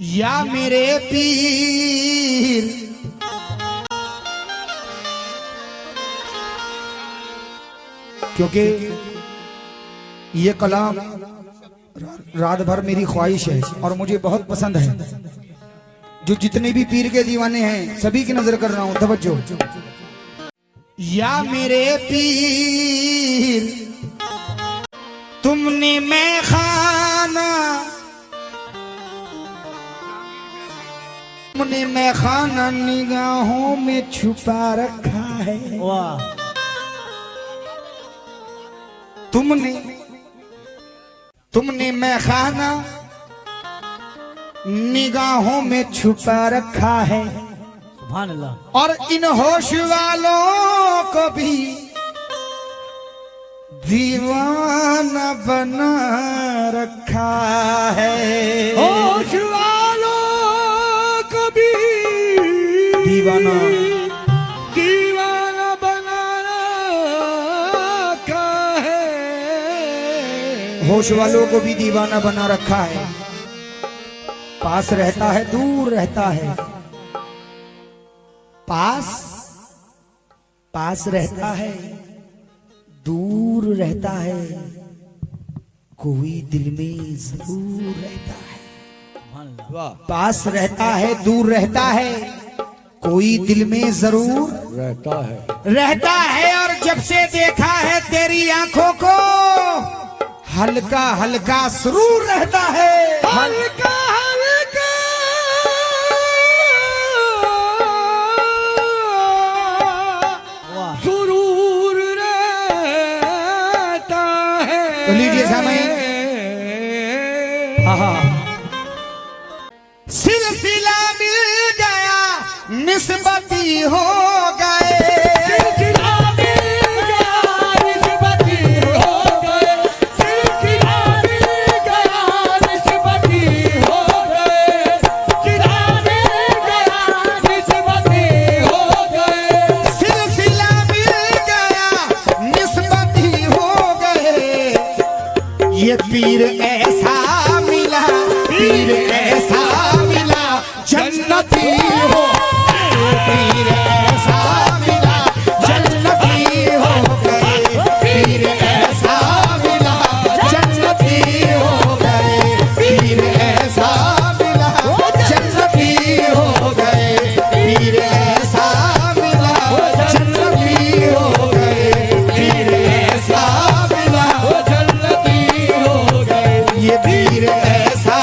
या मेरे पीर क्योंकि ये कलाम रात भर मेरी ख्वाहिश है और मुझे बहुत पसंद है। जो जितने भी पीर के दीवाने हैं सभी की नजर कर रहा हूं, तवज्जो। या मेरे पीर तुमने मैं खाना निगाहों में छुपा रखा है। वाह। तुमने मैं खाना निगाहों में छुपा रखा है। सुभान अल्लाह। और इन होश वालों को भी दीवाना बना रखा है। होश वालों को भी दीवाना बना रखा है। होश वालों को भी दीवाना बना रखा है। पास रहता है दूर रहता है। पास रहता है दूर रहता है। कोई दिल में जरूर रहता है। पास रहता है दूर रहता है। कोई दिल में जरूर रहता है। और जब से देखा है तेरी आंखों को हल्का हल्का सुरूर रहता है। हल्का सुरूर रहता है। तो लीजिए सामने, सिलसिला मिल गया निस्बती हो गए। सिलसिला मिल गया निस्बती हो गए। सिलसिला मिल गया निस्बती हो गए। सिलसिला मिल गया निस्बती हो गए। सिलसिला मिल गया निस्बती हो गए। ये पीर ऐसा मिला, पीर ऐसा मिला जन्नती हो। पीर ऐसा मिला जन्नती हो गए। पीर ऐसा मिला जन्नती हो गए। पीर ऐसा मिला जन्नती हो गए। पीर ऐसा मिला जन्नती हो गए। पीर ऐसा मिला जन्नती हो गए। ये पीर ऐसा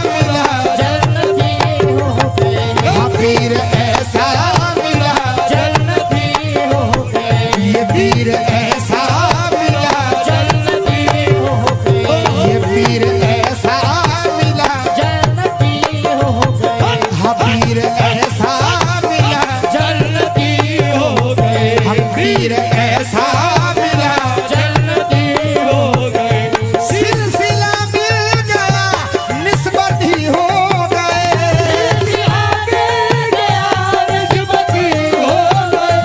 मिला जन्नती हो गए। हाँ पीर ऐसा मिला जन्नती हो गए। ये पीर ऐसा मिला जन्नती हो गए। ये पीर ऐसा मिला जन्नती हो गए। हाँ पीर ऐसा मिला जन्नती हो गए। हम पीर ऐसा मिला जन्नती हो गए। सिलसिला मिल गया निस्बत ही हो गए। सिलसिला मिल गया निस्बती हो गए।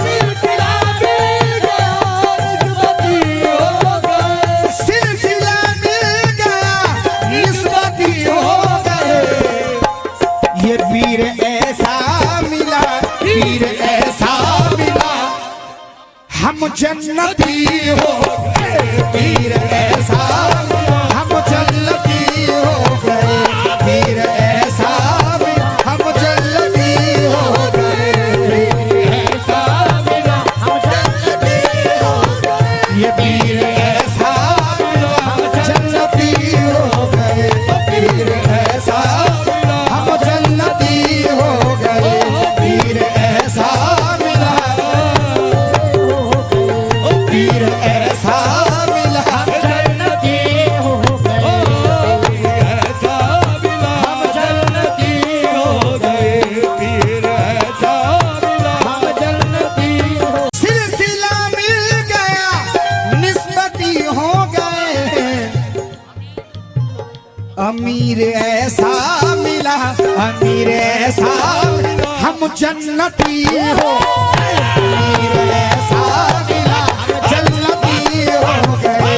सिलसिला मिल गया निस्बती हो गए। सिलसिला मिल गया निस्बत ही हो गए। ये पीर ऐसा मिला, पीर ऐसा मिला हम जन्नती हो गए। पीर ऐसा हम जन्नती हो गए। पीर ऐसा हम जन्नती हो गए। ऐसा मिला हम जन्नती हो गए। ये पीर ऐसा हम जन्नती हो गए। पीर ऐसा हम जन्नती हो गए। पीर ऐसा मिला, पीर ऐसा मिला जन्नती हो गए। ऐसा मिला हम जन्नती हो गए। पीर ऐसा मिला हम जन्नती हो। सिलसिला मिल गया निस्बती हो गए। अमीर ऐसा मिला, अमीर ऐसा हम जन्नती हो। अमीर ऐसा मिला जन्नती हो गए।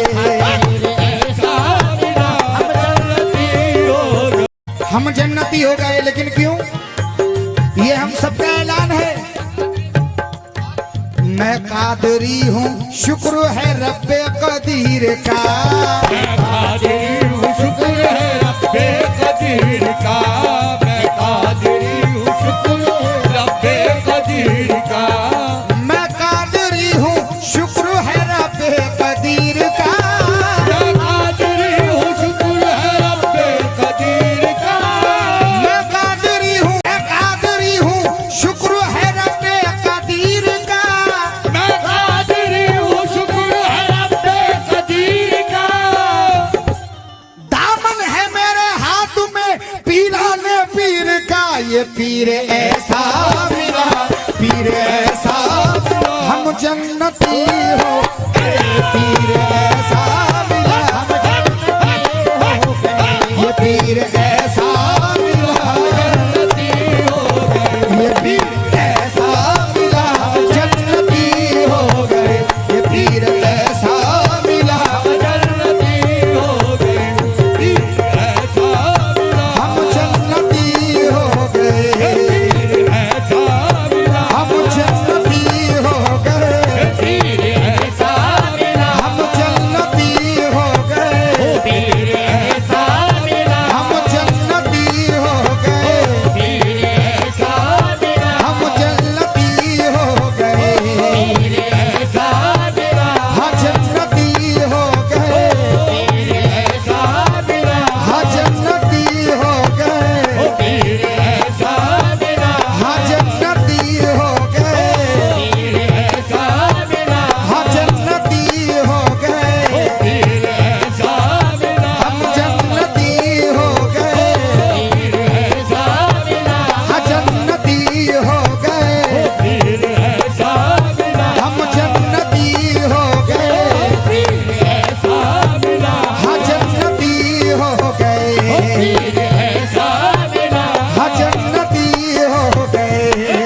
ऐसा मिला हम जन्नती हो गए। हम जन्नती हो गए, लेकिन क्यों? ये हम सबका ऐलान है। मैं कादरी हूँ, शुक्र है रब्बे कदीर का। मैं कादरी हूँ, शुक्र है रब्बे कदीर का। मैं कादरी हूँ, शुक्र है रब्बे कदीर का। मैं कादरी हूँ, शुक्र है रब्बे कदीर का। मैं कादरी हूँ, शुक्र है रब्बे कदीर का। मैं कादरी हूँ, शुक्र है रब्बे कदीर का। मैं कादरी हूँ, शुक्र है रब्बे कदीर का। दामन है मेरे हाथ में पीराने पीर का। ये पीर ऐसा मिला, पीर ऐसा मिला, हम जन्नती हो गए। पीर ऐसा मिला, हम जन्नती हो गए। ये पीर ऐसा मिला, जन्नती हो गए। ये पीर ऐसा मिला, जन्नती हो गए। ये पीर ऐसा मिला, जन्नती हो गए। पीर ऐसा मिला, हम जन्नती हो गए। पीर ऐसा मिला, हम जन्नती हो गए। पीर ऐसा मिला, हम जन्नती हो गए। पीर ऐसा मिला, हम जन्नती हो गए। पीर ऐसा मिला, हम जन्नती हो गए। पीर ऐसा मिला, हाँ जन्नती हो गए। पीर ऐसा मिला, हाँ जन्नती हो गए। पीर ऐसा मिला, हाँ जन्नती हो गए। पीर ऐसा मिला, हाँ जन्नती हो गए। पीर ऐसा मिला, हम जन्नती हो गए। पीर ऐसा मिला, हाँ जन्नती हो गए। पीर ऐसा मिला, हम जन्नती हो गए। पीर ऐसा मिला, हाँ जन्नती हो गए। पीर ऐसा मिला, हाँ जन्नती हो गए।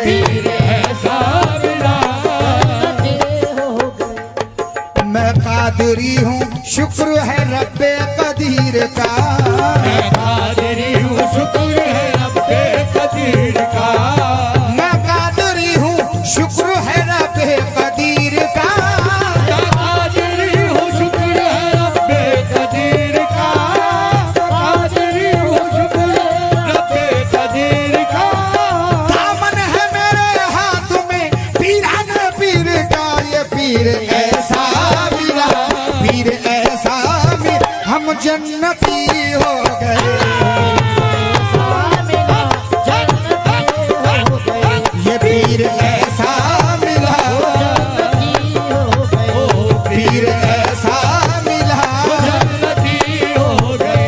पीर ऐसा मिला। मैं कादरी हूँ, शुक्र है रब्बे कदीर का। मैं कादरी हूँ, शुक्र है रब्बे कदीर का। मैं कादरी हूँ, शुक्र है रब्बे कदीर का। मैं कादरी हूँ, शुक्र है रब्बे कदीर का। मैं कादरी हूँ, शुक्र है रब्बे कदीर का। दामन है मेरे हाथ में पीराने पीर का। ये पीर ऐसा मिला, पीर ऐसा मिला, हम जन्नती हो गए। ये पीर ऐसा मिला, पीर ऐसा मिला, जन्नती हो गए,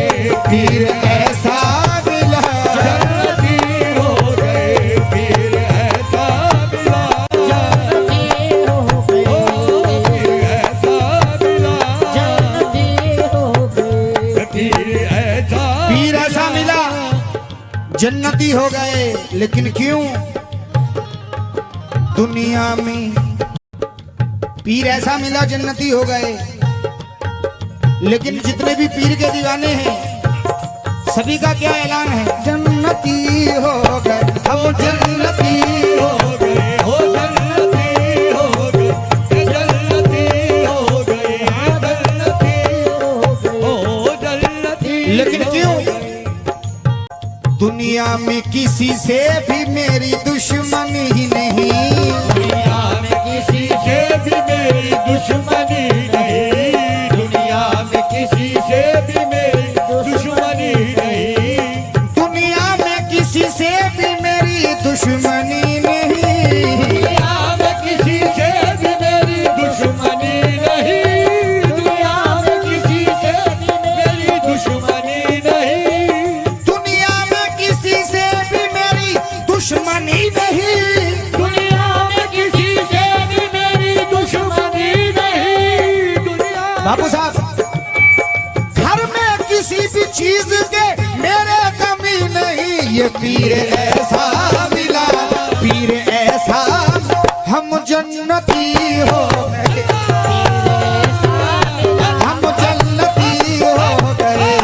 पीर ऐसा मिला, जन्नती हो गए। पीर ऐसा मिला, पीर ऐसा मिला, पीर ऐसा। पीर ऐसा मिला, जन्नती हो गए। लेकिन क्यों? दुनिया में पीर ऐसा मिला, जन्नती हो गए। लेकिन जितने भी पीर के दीवाने हैं, सभी का क्या ऐलान है? जन्नती हो गए, हम जन्नती हो हो गए, हो जन्नती हो गए, जन्नती हो गए, जन्नती हो जन्नती। लेकिन क्यों? दुनिया में किसी से भी मेरी दुश्मनी ही नहीं। दुनिया में किसी से भी मेरी दुश्मनी नहीं। दुनिया में किसी से भी मेरी दुश्मनी नहीं। दुनिया में किसी से भी मेरी दुश्मनी नहीं। दुनिया में किसी से भी मेरी दुश्मनी नहीं। दुनिया में किसी से भी मेरी दुश्मनी नहीं। दुनिया में किसी से भी मेरी दुश्मनी नहीं। दुनिया में किसी से भी मेरी दुश्मनी नहीं। दुनिया बाबू साहब, घर में किसी भी चीज के मेरे कमी नहीं। ये पीर ऐसा मिला, पीर ऐसा, हम जन्नती हो गए। हम जन्नती हो गए।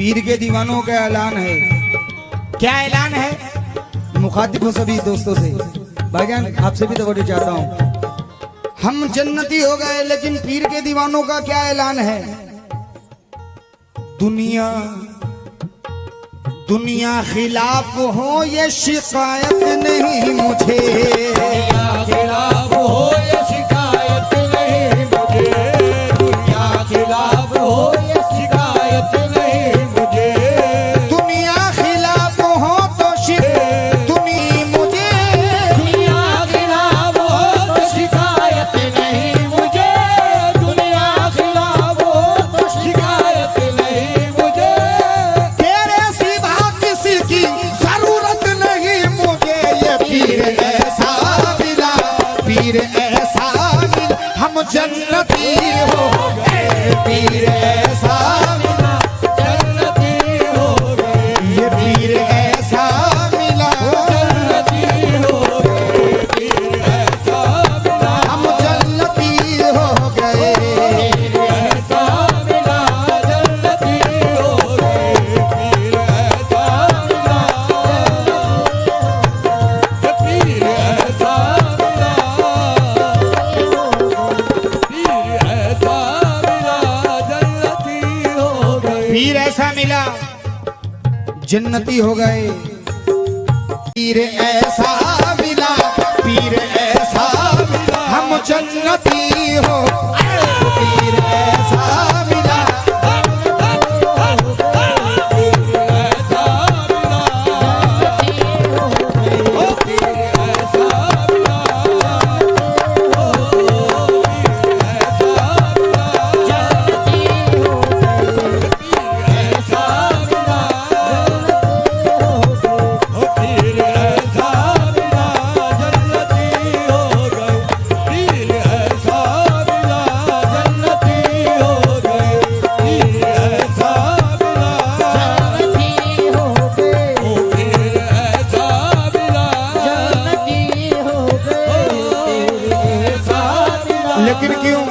पीर के दीवानों का ऐलान है। क्या ऐलान है? मुखातिब हूँ सभी दोस्तों से। भाईजान आपसे भी तवज्जो चाहता हूँ। हम जन्नती हो गए, लेकिन पीर के दीवानों का क्या ऐलान है? दुनिया दुनिया खिलाफ हो ये शिकायत नहीं मुझे, दुनिया खिलाफ हो ये शिकायत नहीं मुझे, दुनिया खिलाफ हो ये शिकायत नहीं मुझे, दुनिया खिलाफ हो तो दुनिया मुझे, दुनिया खिलाफ हो तो शिकायत नहीं मुझे, दुनिया खिलाफ हो तो शिकायत नहीं मुझे, तेरे सिवा किसी की जरूरत नहीं मुझे। ये पीर ऐसा मिला, पीर ऐसा मिला, हम जन्नती हो गए। पीर ऐसा मिला, जन्नती हो गए, ये पीर ऐसा मिला, जन्नती हो गए, पीर ऐसा मिला, हम जन्नती हो गए। ऐसा मिला, जन्नती हो गए, पीर ऐसा मिला, पीर ऐसा मिला, पीर ऐसा मिला, जन्नती हो गए, पीर ऐसा मिला, जन्नती हो गए। पीर ऐसा मिला, पीर ऐसा मिला, हम जन्नती हो। पीर ऐसा मिला, लेकिन क्यों?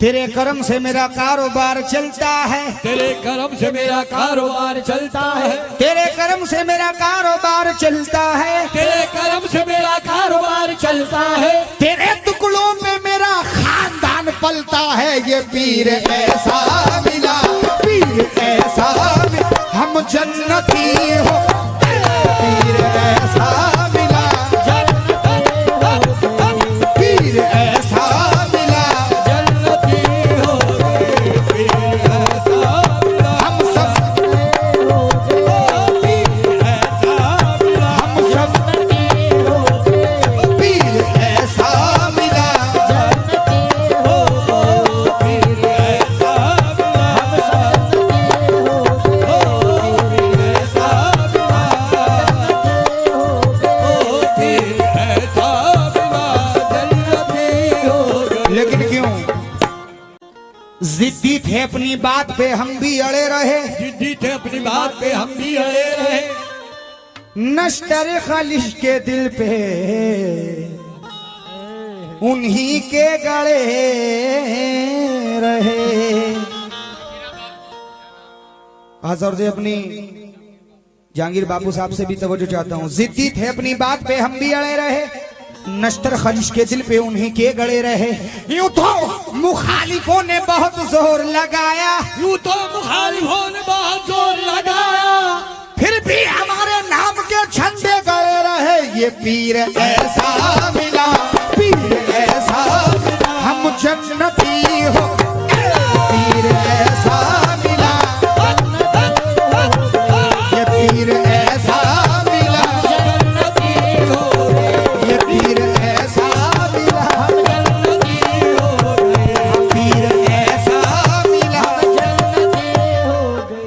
तेरे कर्म से मेरा कारोबार चलता है, तेरे कर्म से मेरा कारोबार चलता है, तेरे कर्म से मेरा कारोबार चलता है, तेरे कर्म से मेरा कारोबार चलता है, तेरे टुकड़ों में मेरा खानदान पलता है। ये पीर ऐसा मिला, पीर ऐसा मिला, हम जन्नती हो। पीर ऐसा मिला, पीर ऐसा मिला, जन्नती हो गए, पीर ऐसा मिला, हम सब पीर ऐसा मिला, हम सब पीर ऐसा मिला, पीर ऐसा जिद्दी थे अपनी बात पे हम भी अड़े रहे, जिद्दी थे अपनी बात पे हम भी अड़े रहे, नश्तर खालिश के दिल पे उन्हीं के गड़े रहे। हाज़र जी अपनी जहांगीर बाबू साहब से भी तवज्जो चाहता हूँ। जिद्दी थे अपनी बात पे हम भी अड़े रहे, नश्तर खालिश के दिल पे उन्हीं के गड़े रहे। यूं तो मुखालिफों ने बहुत जोर लगाया, यूं तो मुखालिफों ने बहुत जोर लगाया, फिर भी हमारे नाम के झंडे गए रहे। ये पीर ऐसा मिला, पीर ऐसा मिला, हम जन्नती हो। पीर ऐसा मिला, ये पीर ऐसा मिला, जन्नती हो गए, ये पीर ऐसा मिला, जन्नती हो गए, पीर ऐसा मिला। जन्नती हो गए।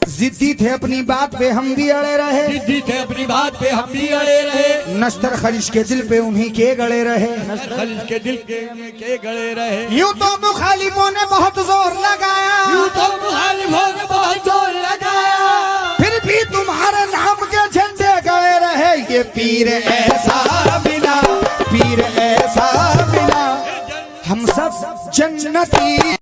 जिद्दी थे अपनी बात पे हम भी अड़े रहे, जिद्दी थे अपनी बात पे हम भी अड़े रहे, नश्तर खालिश के दिल पे उन्हीं के गड़े रहे। खलीज के दिल के गड़े रहे। यूं तो मुखालिफों ने बहुत जोर लगाया, यूं तो मुखालिफों ने बहुत जोर लगाया, फिर भी तुम्हारे नाम के झंडे गए रहे। ये पीर ऐसा मिला, पीर ऐसा मिला, हम सब जन्नती